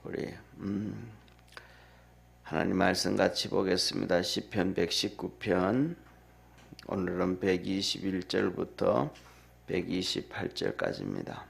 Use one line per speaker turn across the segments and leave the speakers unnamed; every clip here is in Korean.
우리 하나님 말씀 같이 보겠습니다. 시편 119편 오늘은 121절부터 128절까지입니다.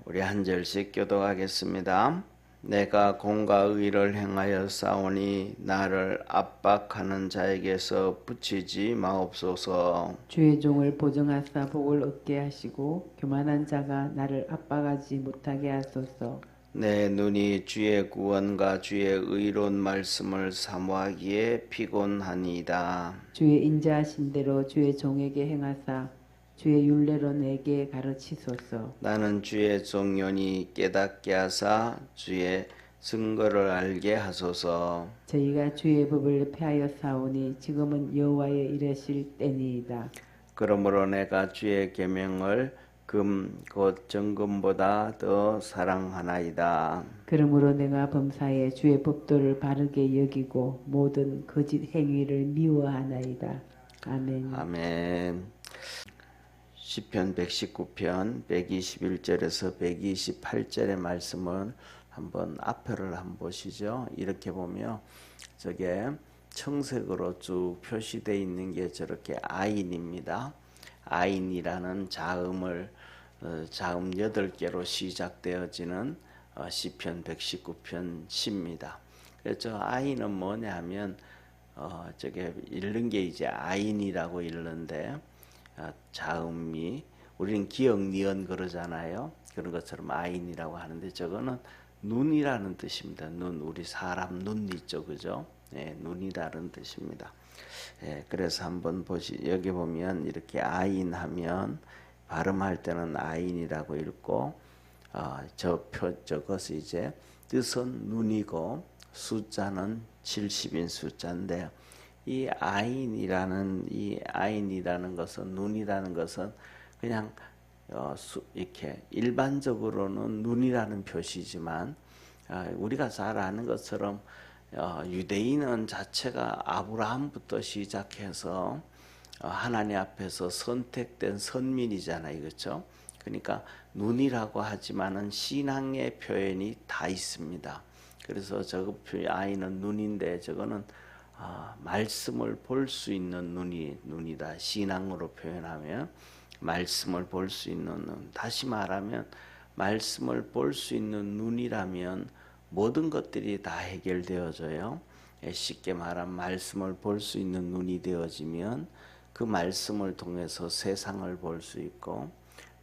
우리 한 절씩 교독하겠습니다. 내가 공과 의를 행하여 싸우니 나를 압박하는 자에게서 붙이지 마옵소서.
주의 종을 보증하사 복을 얻게 하시고 교만한 자가 나를 압박하지 못하게 하소서.
내 눈이 주의 구원과 주의 의로운 말씀을 사모하기에 피곤하니이다.
주의 인자하신 대로 주의 종에게 행하사 주의 율례로 내게 가르치소서.
나는 주의 종연히 깨닫게 하사 주의 증거를 알게 하소서.
저희가 주의 법을 폐하여 싸우니 지금은 여호와의 일하실 때니이다.
그러므로 내가 주의 계명을 금 곧 정금보다 더 사랑하나이다.
그러므로 내가 범사에 주의 법도를 바르게 여기고 모든 거짓 행위를 미워하나이다. 아멘.
아멘. 시편 119편 121절에서 128절의 말씀을 한번 앞표를 한번 보시죠. 이렇게 보면 저게 청색으로 쭉 표시되어 있는 게 저렇게 아인입니다. 아인이라는 자음을 자음 8개로 시작되어지는 시편 119편 시입니다. 그래서 저 아인은 뭐냐면 저게 읽는 게 이제 아인이라고 읽는데 자음이 우리는 기역 니은 그러잖아요. 그런 것처럼 아인이라고 하는데 저거는 눈이라는 뜻입니다. 눈, 우리 사람 눈 있죠, 그죠? 네, 눈이라는 뜻입니다. 예, 그래서 한번 여기 보면 이렇게 아인하면 발음할 때는 아인이라고 읽고 저것이 이제 뜻은 눈이고 숫자는 70인 숫자인데 이 아인이라는 것은 눈이라는 것은 그냥 이렇게 일반적으로는 눈이라는 표시지만 우리가 잘 아는 것처럼 유대인은 자체가 아브라함부터 시작해서 하나님 앞에서 선택된 선민이잖아요, 그렇죠? 그러니까 눈이라고 하지만은 신앙의 표현이 다 있습니다. 그래서 저거 아이는 눈인데 저거는 말씀을 볼 수 있는 눈이다. 신앙으로 표현하면 말씀을 볼 수 있는 눈. 다시 말하면 말씀을 볼 수 있는 눈이라면 모든 것들이 다 해결되어져요. 쉽게 말하면 말씀을 볼 수 있는 눈이 되어지면 그 말씀을 통해서 세상을 볼 수 있고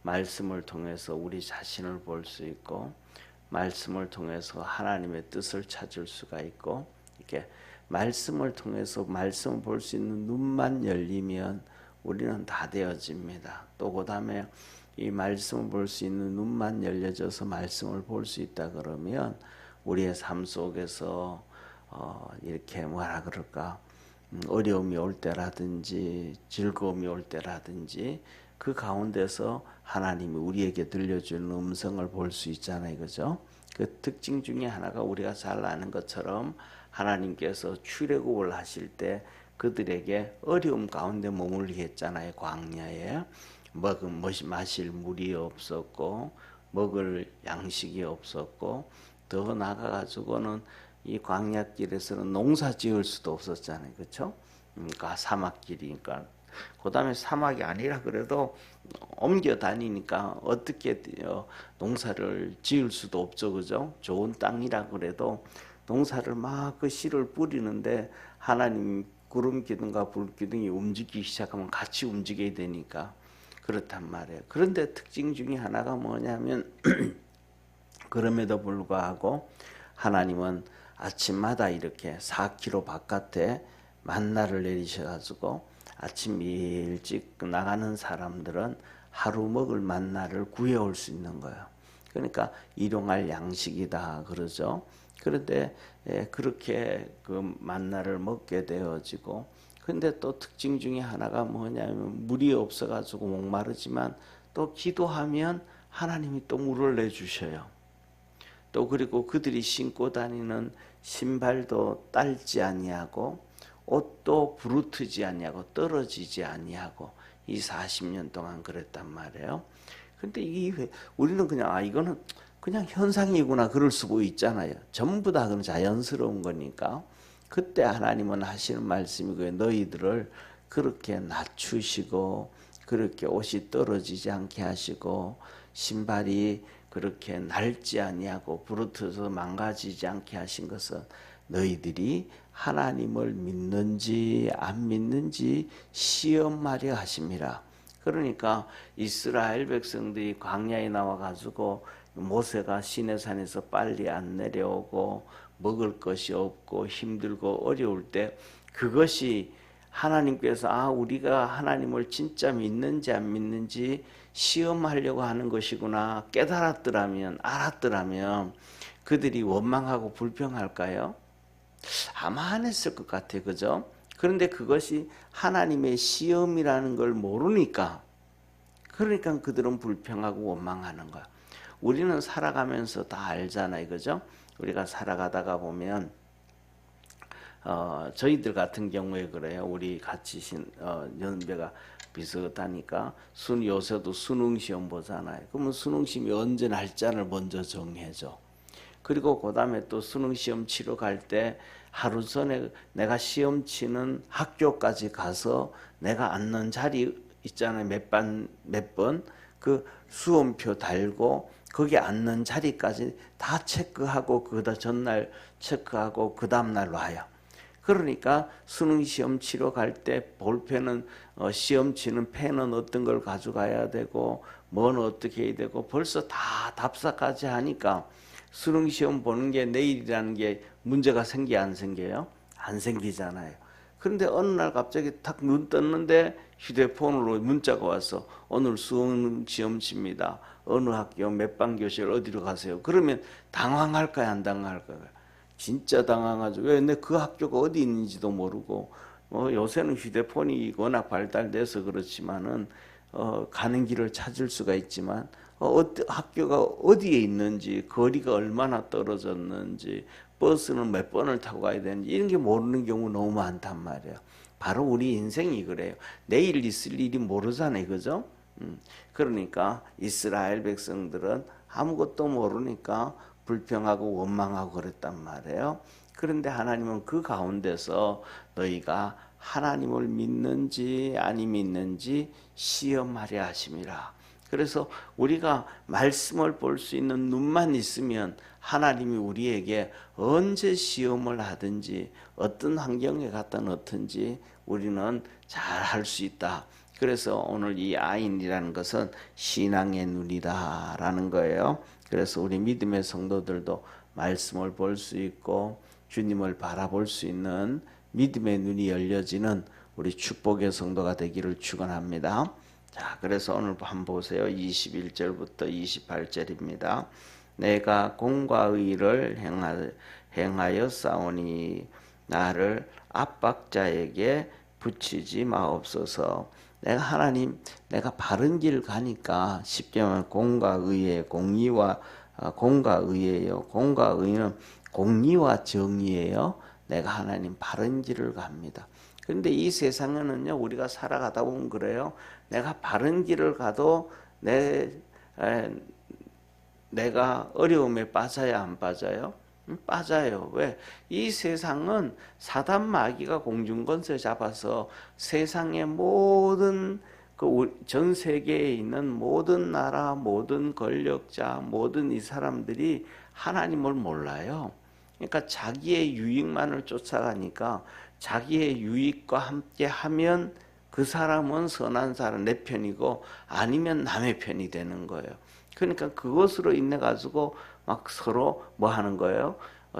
말씀을 통해서 우리 자신을 볼 수 있고 말씀을 통해서 하나님의 뜻을 찾을 수가 있고 이렇게 말씀을 통해서 말씀을 볼 수 있는 눈만 열리면 우리는 다 되어집니다. 또 그 다음에 이 말씀을 볼 수 있는 눈만 열려져서 말씀을 볼 수 있다 그러면 우리의 삶 속에서 이렇게 뭐라 그럴까 어려움이 올 때라든지 즐거움이 올 때라든지 그 가운데서 하나님이 우리에게 들려주는 음성을 볼 수 있잖아요, 그죠? 그 특징 중에 하나가 우리가 잘 아는 것처럼 하나님께서 출애굽을 하실 때 그들에게 어려움 가운데 머물게 했잖아요. 광야에 마실 물이 없었고 먹을 양식이 없었고 더 나아가가지고는 이 광야길에서는 농사 지을 수도 없었잖아요, 그렇죠? 그러니까 사막길이니까 그 다음에 사막이 아니라 그래도 옮겨 다니니까 어떻게 농사를 지을 수도 없죠, 그죠? 좋은 땅이라 그래도 농사를 막 그 씨를 뿌리는데 하나님 구름 기둥과 불 기둥이 움직이기 시작하면 같이 움직여야 되니까 그렇단 말이에요. 그런데 특징 중에 하나가 뭐냐면 그럼에도 불구하고 하나님은 아침마다 이렇게 4km 바깥에 만나를 내리셔가지고 아침 일찍 나가는 사람들은 하루 먹을 만나를 구해올 수 있는 거예요. 그러니까 일용할 양식이다 그러죠. 그런데 그렇게 그 만나를 먹게 되어지고 근데 또 특징 중에 하나가 뭐냐면 물이 없어가지고 목마르지만 또 기도하면 하나님이 또 물을 내주셔요. 또 그리고 그들이 신고 다니는 신발도 딸지 아니하고 옷도 부르트지 아니하고 떨어지지 아니하고 이 40년 동안 그랬단 말이에요. 근데 우리는 그냥 이거는 그냥 현상이구나 그럴 수도 있잖아요. 전부 다 그런 자연스러운 거니까. 그때 하나님은 하시는 말씀이고요. 너희들을 그렇게 낮추시고 그렇게 옷이 떨어지지 않게 하시고 신발이 그렇게 낡지 아니하고 부르트서 망가지지 않게 하신 것은 너희들이 하나님을 믿는지 안 믿는지 시험하려 하심이라. 그러니까 이스라엘 백성들이 광야에 나와 가지고 모세가 시내산에서 빨리 안 내려오고 먹을 것이 없고 힘들고 어려울 때 그것이 하나님께서 우리가 하나님을 진짜 믿는지 안 믿는지 시험하려고 하는 것이구나 깨달았더라면 알았더라면 그들이 원망하고 불평할까요? 아마 안 했을 것 같아요. 그죠? 그런데 그것이 하나님의 시험이라는 걸 모르니까 그러니까 그들은 불평하고 원망하는 거야. 우리는 살아가면서 다 알잖아요. 그죠? 우리가 살아가다가 보면 저희들 같은 경우에 그래요. 우리 같이 연배가 비슷하니까 요새도 수능 시험 보잖아요. 그러면 수능 시험이 언제 날짜를 먼저 정해줘. 그리고 그 다음에 또 수능 시험 치러 갈 때 하루 전에 내가 시험 치는 학교까지 가서 내가 앉는 자리 있잖아요. 몇 번 그 수험표 달고 거기 앉는 자리까지 다 체크하고 그다 전날 체크하고 그 다음날 와요. 그러니까 수능 시험 치러 갈 때 볼펜은 시험 치는 펜은 어떤 걸 가져가야 되고 뭐는 어떻게 해야 되고 벌써 다 답사까지 하니까 수능 시험 보는 게 내일이라는 게 문제가 생기 안 생겨요? 안 생기잖아요. 그런데 어느 날 갑자기 탁 눈 떴는데 휴대폰으로 문자가 와서 오늘 수능 시험 칩니다. 어느 학교 몇 반 교실 어디로 가세요? 그러면 당황할까요? 안 당황할까요? 진짜 당황하죠. 왜? 내 그 학교가 어디 있는지도 모르고 요새는 휴대폰이 워낙 발달돼서 그렇지만은 가는 길을 찾을 수가 있지만 학교가 어디에 있는지 거리가 얼마나 떨어졌는지 버스는 몇 번을 타고 가야 되는지 이런 게 모르는 경우 너무 많단 말이에요. 바로 우리 인생이 그래요. 내일 있을 일이 모르잖아요. 그죠? 그러니까 이스라엘 백성들은 아무것도 모르니까 불평하고 원망하고 그랬단 말이에요. 그런데 하나님은 그 가운데서 너희가 하나님을 믿는지 아니 믿는지 시험하려 하심이라. 그래서 우리가 말씀을 볼 수 있는 눈만 있으면 하나님이 우리에게 언제 시험을 하든지 어떤 환경에 갔든 어떤지 우리는 잘 할 수 있다. 그래서 오늘 이 아인이라는 것은 신앙의 눈이다라는 거예요. 그래서 우리 믿음의 성도들도 말씀을 볼 수 있고 주님을 바라볼 수 있는 믿음의 눈이 열려지는 우리 축복의 성도가 되기를 축원합니다. 자, 그래서 오늘 한번 보세요. 21절부터 28절입니다. 내가 공과 의를 행하여 싸우니 나를 압박자에게 붙이지 마옵소서. 내가 바른 길 가니까 쉽게 말하면 공과 의의 공의와 공과 의예요. 공과 의는 공의와 정의예요. 내가 하나님 바른 길을 갑니다. 그런데 이 세상에는요, 우리가 살아가다 보면 그래요. 내가 바른 길을 가도 내가 어려움에 빠져야 안 빠져요? 빠져요. 왜? 이 세상은 사단 마귀가 공중권세 잡아서 세상의 모든 전 세계에 있는 모든 나라, 모든 권력자, 모든 이 사람들이 하나님을 몰라요. 그러니까 자기의 유익만을 쫓아가니까 자기의 유익과 함께 하면 그 사람은 선한 사람 내 편이고 아니면 남의 편이 되는 거예요. 그러니까 그것으로 인해 가지고 막 서로 뭐 하는 거예요?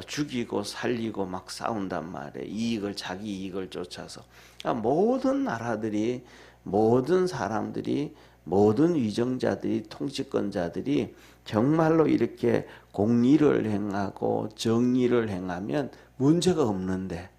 죽이고 살리고 막 싸운단 말이에요. 자기 이익을 쫓아서. 그러니까 모든 나라들이, 모든 사람들이, 모든 위정자들이, 통치권자들이 정말로 이렇게 공의를 행하고 정의를 행하면 문제가 없는데,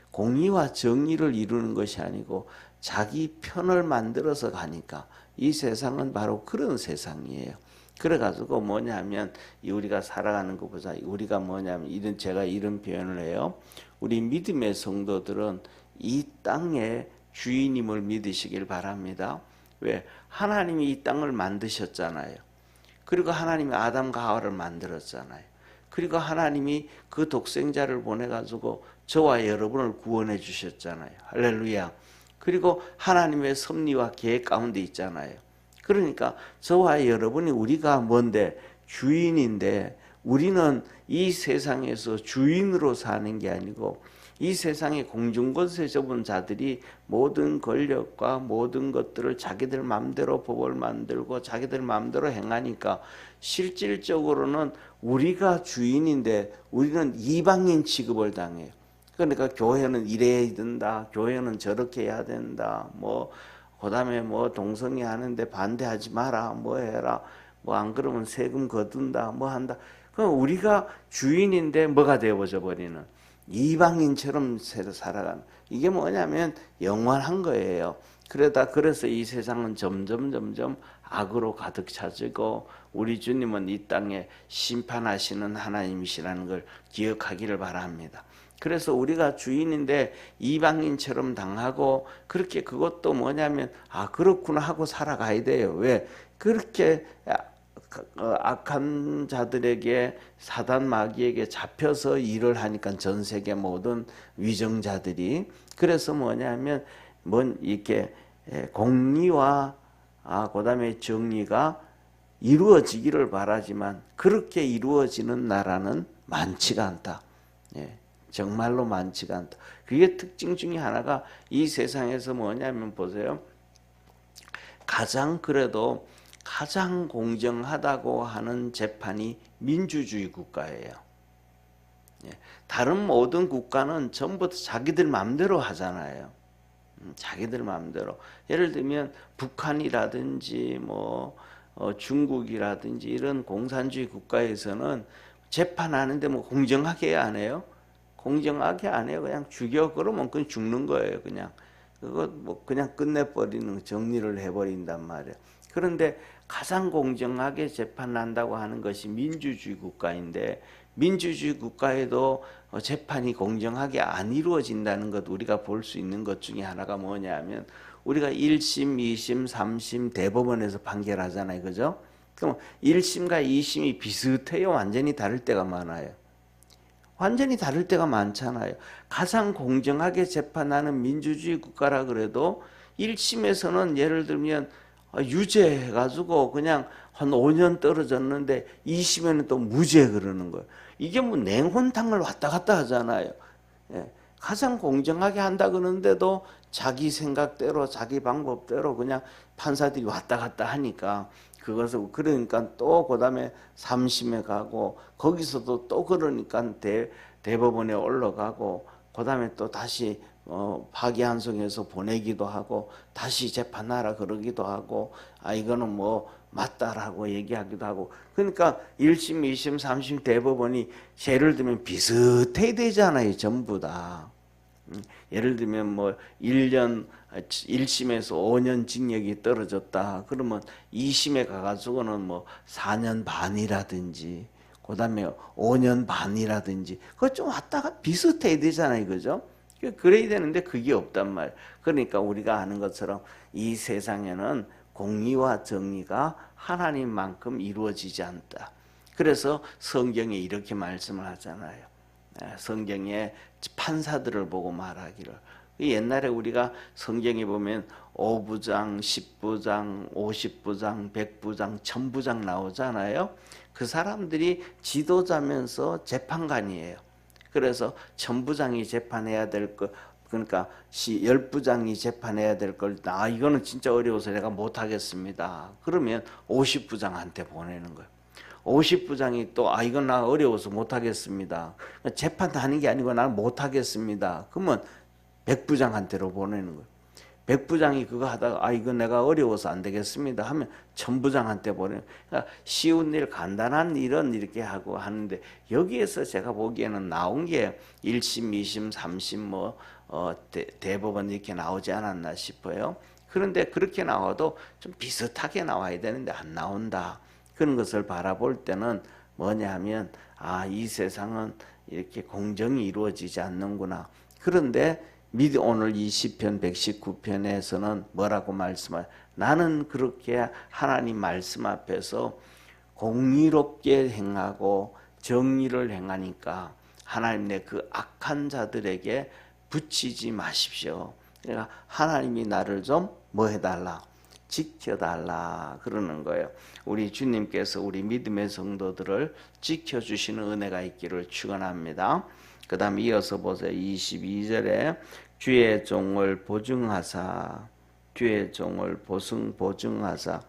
공의와 정의를 이루는 것이 아니고 자기 편을 만들어서 가니까 이 세상은 바로 그런 세상이에요. 그래가지고 뭐냐면 우리가 살아가는 것보다 우리가 뭐냐면 제가 이런 표현을 해요. 우리 믿음의 성도들은 이 땅의 주인임을 믿으시길 바랍니다. 왜? 하나님이 이 땅을 만드셨잖아요. 그리고 하나님이 아담과 하와를 만들었잖아요. 그리고 하나님이 그 독생자를 보내가지고 저와 여러분을 구원해 주셨잖아요. 할렐루야. 그리고 하나님의 섭리와 계획 가운데 있잖아요. 그러니까 저와 여러분이 우리가 뭔데 주인인데 우리는 이 세상에서 주인으로 사는 게 아니고 이 세상의 공중권세 접은 자들이 모든 권력과 모든 것들을 자기들 마음대로 법을 만들고 자기들 마음대로 행하니까 실질적으로는 우리가 주인인데 우리는 이방인 취급을 당해요. 그러니까 교회는 이래야 된다, 교회는 저렇게 해야 된다, 그다음에 동성애 하는데 반대하지 마라, 해라, 안 그러면 세금 거둔다, 한다. 그럼 우리가 주인인데 뭐가 되어져 버리는 이방인처럼 살아가는, 이게 뭐냐면 영원한 거예요. 그래서 이 세상은 점점 악으로 가득 차지고 우리 주님은 이 땅에 심판하시는 하나님이시라는 걸 기억하기를 바랍니다. 그래서 우리가 주인인데 이방인처럼 당하고 그렇게, 그것도 뭐냐면 그렇구나 하고 살아가야 돼요. 왜? 그렇게 악한 자들에게, 사단 마귀에게 잡혀서 일을 하니까 전 세계 모든 위정자들이, 그래서 뭐냐면 이렇게 공의와 그다음에 정의가 이루어지기를 바라지만 그렇게 이루어지는 나라는 많지가 않다. 정말로 많지가 않다. 그게 특징 중에 하나가 이 세상에서 뭐냐면 보세요. 그래도 가장 공정하다고 하는 재판이 민주주의 국가예요. 다른 모든 국가는 전부 자기들 마음대로 하잖아요. 자기들 마음대로. 예를 들면 북한이라든지 중국이라든지 이런 공산주의 국가에서는 재판하는데 공정하게 안 해요. 공정하게 안 해요. 그냥 죽여 그러면 그냥 죽는 거예요. 그냥 그거 그냥 끝내버리는, 정리를 해버린단 말이에요. 그런데 가장 공정하게 재판한다고 하는 것이 민주주의 국가인데, 민주주의 국가에도 재판이 공정하게 안 이루어진다는 것, 우리가 볼 수 있는 것 중에 하나가 뭐냐면 우리가 1심, 2심, 3심 대법원에서 판결하잖아요. 그죠? 그럼 1심과 2심이 비슷해요? 완전히 다를 때가 많아요. 완전히 다를 때가 많잖아요. 가장 공정하게 재판하는 민주주의 국가라 그래도 1심에서는 예를 들면 유죄해가지고 그냥 한 5년 떨어졌는데 2심에는 또 무죄 그러는 거예요. 이게 냉혼탕을 왔다 갔다 하잖아요. 가장 공정하게 한다 그러는데도 자기 생각대로 자기 방법대로 그냥 판사들이 왔다 갔다 하니까, 그것을 그러니까 또 그다음에 3심에 가고 거기서도 또 그러니까 대법원에 올라가고 그다음에 또 다시 파기환송해서 보내기도 하고 다시 재판하라 그러기도 하고 이거는 맞다라고 얘기하기도 하고. 그러니까 1심, 2심, 3심 대법원이 예를 들면 비슷해야 되잖아요. 전부 다. 예를 들면 1년 1심에서 5년 징역이 떨어졌다 그러면 2심에 가가지고는 4년 반이라든지 그다음에 5년 반이라든지 그거 좀 왔다가 비슷해야 되잖아요. 그죠? 그래야 되는데 그게 없단 말이에요. 그러니까 우리가 아는 것처럼 이 세상에는 공의와 정의가 하나님만큼 이루어지지 않다. 그래서 성경에 이렇게 말씀을 하잖아요. 성경에 판사들을 보고 말하기를, 옛날에 우리가 성경에 보면 5부장, 10부장, 50부장, 100부장, 1000부장 나오잖아요. 그 사람들이 지도자면서 재판관이에요. 그래서 1000부장이 재판해야 될 것, 그러니까 10부장이 재판해야 될 걸, 이거는 진짜 어려워서 내가 못하겠습니다. 그러면 50부장한테 보내는 거예요. 50부장이 또 이건 나 어려워서 못하겠습니다. 재판하는 게 아니고 나는 못하겠습니다. 그러면 100부장한테로 보내는 거예요. 100부장이 그거 하다가 이건 내가 어려워서 안 되겠습니다 하면 1000부장한테 보내는 거예요. 그러니까 쉬운 일, 간단한 일은 이렇게 하고 하는데, 여기에서 제가 보기에는 나온 게 1심, 2심, 3심 대법원 이렇게 나오지 않았나 싶어요. 그런데 그렇게 나와도 좀 비슷하게 나와야 되는데 안 나온다. 그런 것을 바라볼 때는 뭐냐 하면 이 세상은 이렇게 공정이 이루어지지 않는구나. 그런데 오늘 이 시편 119편에서는 뭐라고 말씀하요? 나는 그렇게 하나님 말씀 앞에서 공의롭게 행하고 정의를 행하니까 하나님 내 그 악한 자들에게 붙이지 마십시오. 그러니까 하나님이 나를 좀 뭐 해달라? 지켜달라 그러는 거예요. 우리 주님께서 우리 믿음의 성도들을 지켜주시는 은혜가 있기를 축원합니다. 그 다음 이어서 보세요. 22절에 주의 종을 보증하사 주의 종을 보증하사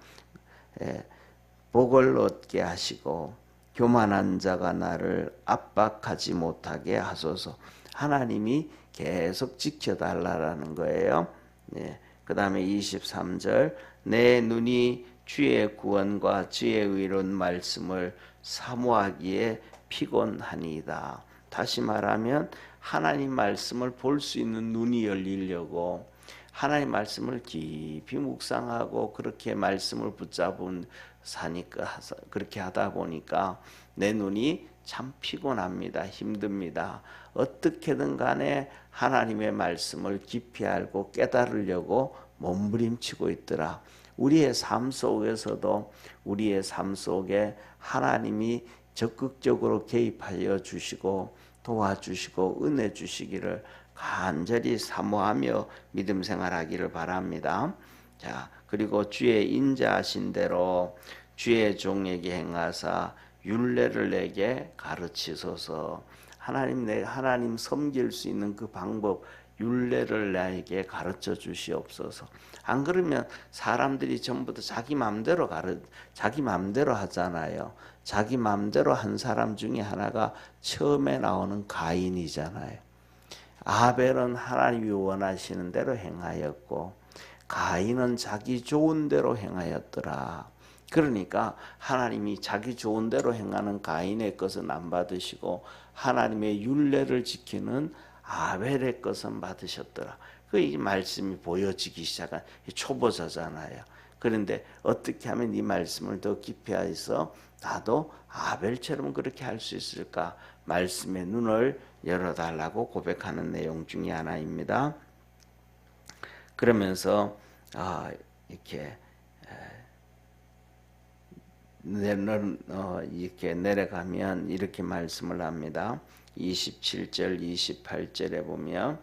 복을 얻게 하시고 교만한 자가 나를 압박하지 못하게 하소서. 하나님이 계속 지켜달라는 거예요. 그 다음에 23절 내 눈이 주의 구원과 주의 의로운 말씀을 사모하기에 피곤하니이다. 다시 말하면 하나님 말씀을 볼 수 있는 눈이 열리려고 하나님 말씀을 깊이 묵상하고 그렇게 말씀을 붙잡은 사니까 그렇게 하다 보니까 내 눈이 참 피곤합니다. 힘듭니다. 어떻게든 간에 하나님의 말씀을 깊이 알고 깨달으려고 몸부림치고 있더라. 우리의 삶 속에서도 우리의 삶 속에 하나님이 적극적으로 개입하여 주시고 도와주시고 은혜 주시기를 간절히 사모하며 믿음 생활하기를 바랍니다. 자, 그리고 주의 인자하신 대로 주의 종에게 행하사 율례를 내게 가르치소서. 하나님 섬길 수 있는 그 방법 율례를 나에게 가르쳐 주시옵소서. 안 그러면 사람들이 전부 다 자기 마음대로 하잖아요. 자기 마음대로 한 사람 중에 하나가 처음에 나오는 가인이잖아요. 아벨은 하나님이 원하시는 대로 행하였고 가인은 자기 좋은 대로 행하였더라. 그러니까 하나님이 자기 좋은 대로 행하는 가인의 것은 안 받으시고 하나님의 율례를 지키는 아벨의 것은 받으셨더라. 그 말씀이 보여지기 시작한 초보자잖아요. 그런데 어떻게 하면 이 말씀을 더 깊이 해서 나도 아벨처럼 그렇게 할 수 있을까? 말씀의 눈을 열어달라고 고백하는 내용 중에 하나입니다. 그러면서 이렇게 이렇게 내려가면 이렇게 말씀을 합니다. 27절, 28절에 보면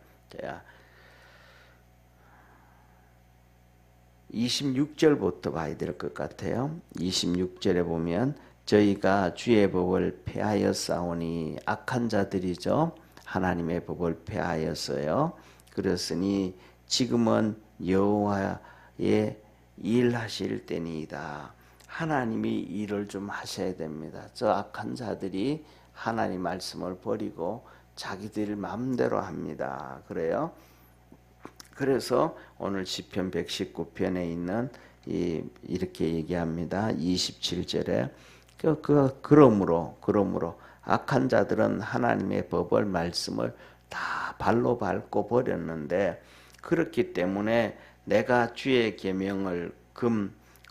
26절부터 봐야 될 것 같아요. 26절에 보면 저희가 주의 법을 폐하였사오니 악한 자들이죠. 하나님의 법을 폐하였어요. 그랬으니 지금은 여호와의 일하실 때니이다. 하나님이 일을 좀 하셔야 됩니다. 저 악한 자들이 하나님 말씀을 버리고 자기들 마음대로 합니다. 그래요. 그래서 오늘 시편 119편에 있는 이렇게 얘기합니다. 27절에 그러므로 악한 자들은 하나님의 법을 말씀을 다 발로 밟고 버렸는데 그렇기 때문에 내가 주의 계명을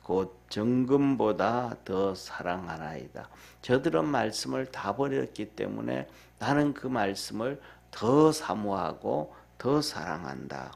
곧 정금보다 더 사랑하나이다. 저들은 말씀을 다 버렸기 때문에 나는 그 말씀을 더 사모하고 더 사랑한다.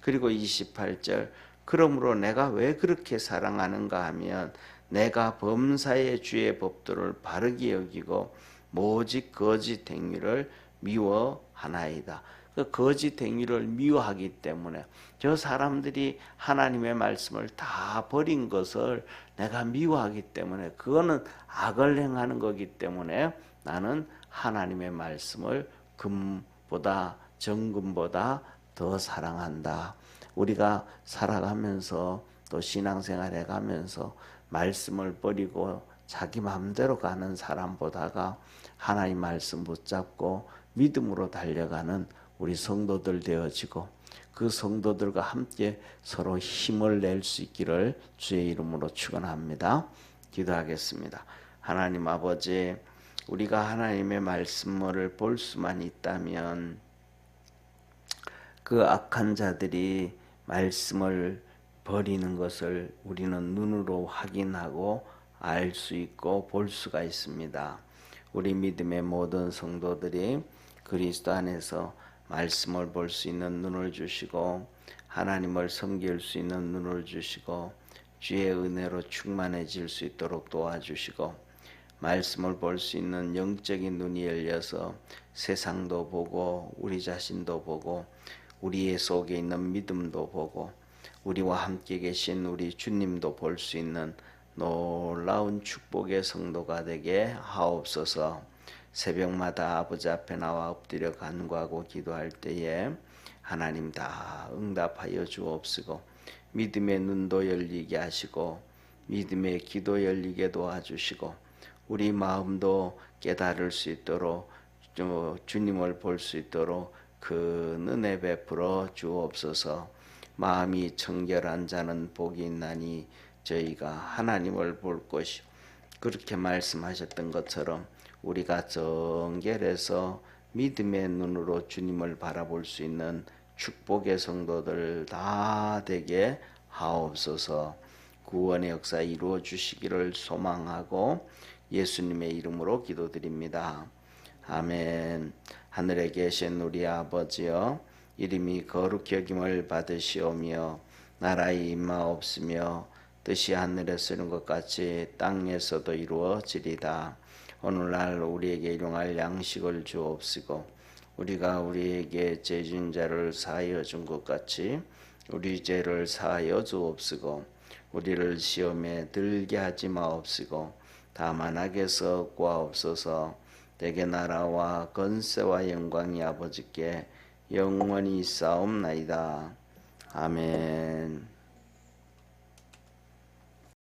그리고 28절 그러므로 내가 왜 그렇게 사랑하는가 하면 내가 범사의 주의 법도를 바르게 여기고 오직 거짓 행위를 미워하나이다. 그 거짓 행위를 미워하기 때문에 저 사람들이 하나님의 말씀을 다 버린 것을 내가 미워하기 때문에 그거는 악을 행하는 거기 때문에 나는 하나님의 말씀을 금보다 정금보다 더 사랑한다. 우리가 살아가면서 또 신앙생활 해가면서 말씀을 버리고 자기 마음대로 가는 사람보다가 하나님 말씀 붙잡고 믿음으로 달려가는 우리 성도들 되어지고 그 성도들과 함께 서로 힘을 낼 수 있기를 주의 이름으로 축원합니다. 기도하겠습니다. 하나님 아버지, 우리가 하나님의 말씀을 볼 수만 있다면 그 악한 자들이 말씀을 버리는 것을 우리는 눈으로 확인하고 알 수 있고 볼 수가 있습니다. 우리 믿음의 모든 성도들이 그리스도 안에서 말씀을 볼 수 있는 눈을 주시고 하나님을 섬길 수 있는 눈을 주시고 주의 은혜로 충만해질 수 있도록 도와주시고 말씀을 볼 수 있는 영적인 눈이 열려서 세상도 보고 우리 자신도 보고 우리의 속에 있는 믿음도 보고 우리와 함께 계신 우리 주님도 볼 수 있는 놀라운 축복의 성도가 되게 하옵소서. 새벽마다 아버지 앞에 나와 엎드려 간구하고 기도할 때에 하나님 다 응답하여 주옵시고 믿음의 눈도 열리게 하시고 믿음의 귀도 열리게 도와주시고 우리 마음도 깨달을 수 있도록 주님을 볼 수 있도록 그 은혜 베풀어 주옵소서. 마음이 청결한 자는 복이 있나니 저희가 하나님을 볼 것이 그렇게 말씀하셨던 것처럼 우리가 정결해서 믿음의 눈으로 주님을 바라볼 수 있는 축복의 성도들 다 되게 하옵소서. 구원의 역사 이루어 주시기를 소망하고 예수님의 이름으로 기도드립니다. 아멘. 하늘에 계신 우리 아버지여, 이름이 거룩히 여김을 받으시오며 나라의 임하옵시며 뜻이 하늘에서 이룬 것 같이 땅에서도 이루어지리다. 오늘날 우리에게 일용할 양식을 주옵시고 우리가 우리에게 죄 지은 자를 사하여 준 것 같이 우리 죄를 사하여 주옵시고 우리를 시험에 들게 하지 마옵시고 다만 악에서 구하옵소서. 대개 나라와 권세와 영광이 아버지께 영원히 있사옵나이다. 아멘.